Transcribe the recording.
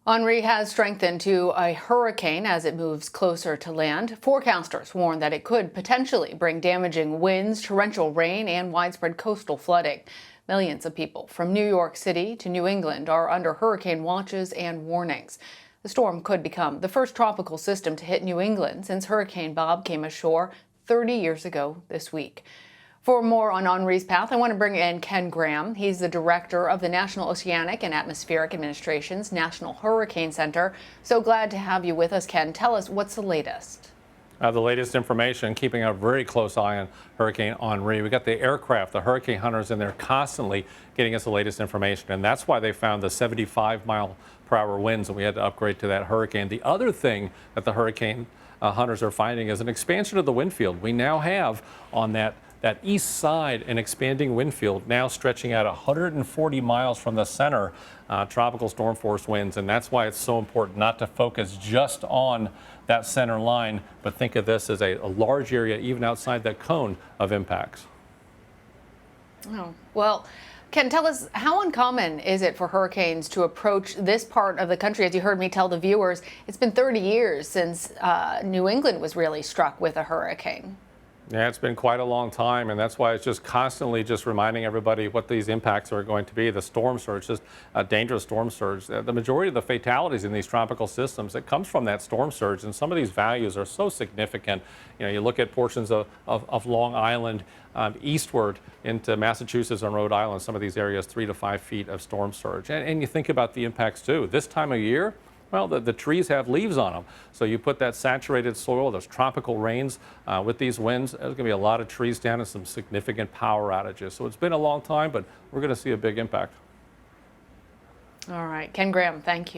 Henri has strengthened to a hurricane as it moves closer to land. Forecasters warn that it could potentially bring damaging winds, torrential rain, and widespread coastal flooding. Millions of people from New York City to New England are under hurricane watches and warnings. The storm could become the first tropical system to hit New England since Hurricane Bob came ashore 30 years ago this week. For more on Henri's path, I want to bring in Ken Graham. He's the director of the National Oceanic and Atmospheric Administration's National Hurricane Center. So glad to have you with us, Ken. Tell us, what's the latest? The latest information, keeping a very close eye on Hurricane Henri. We got the aircraft, the hurricane hunters in there constantly getting us the latest information, and that's why they found the 75-mile-per-hour winds, and we had to upgrade to that hurricane. The other thing that the hurricane hunters are finding is an expansion of the wind field. We now have on that east side an expanding wind field now stretching out 140 miles from the center, tropical storm force winds, and that's why it's so important not to focus just on that center line, but think of this as a large area even outside that cone of impacts. Oh, well, Ken, tell us, how uncommon is it for hurricanes to approach this part of the country? As you heard me tell the viewers, it's been 30 years since New England was really struck with a hurricane. Yeah, it's been quite a long time, and that's why it's just constantly just reminding everybody what these impacts are going to be. The storm surge, just a dangerous storm surge. The majority of the fatalities in these tropical systems, it comes from that storm surge, and some of these values are so significant. You know, you look at portions of Long Island eastward into Massachusetts and Rhode Island, some of these areas 3 to 5 feet of storm surge. And you think about the impacts too. This time of year, well, the trees have leaves on them. So you put that saturated soil, those tropical rains with these winds, there's going to be a lot of trees down and some significant power outages. So it's been a long time, but we're going to see a big impact. All right. Ken Graham, thank you.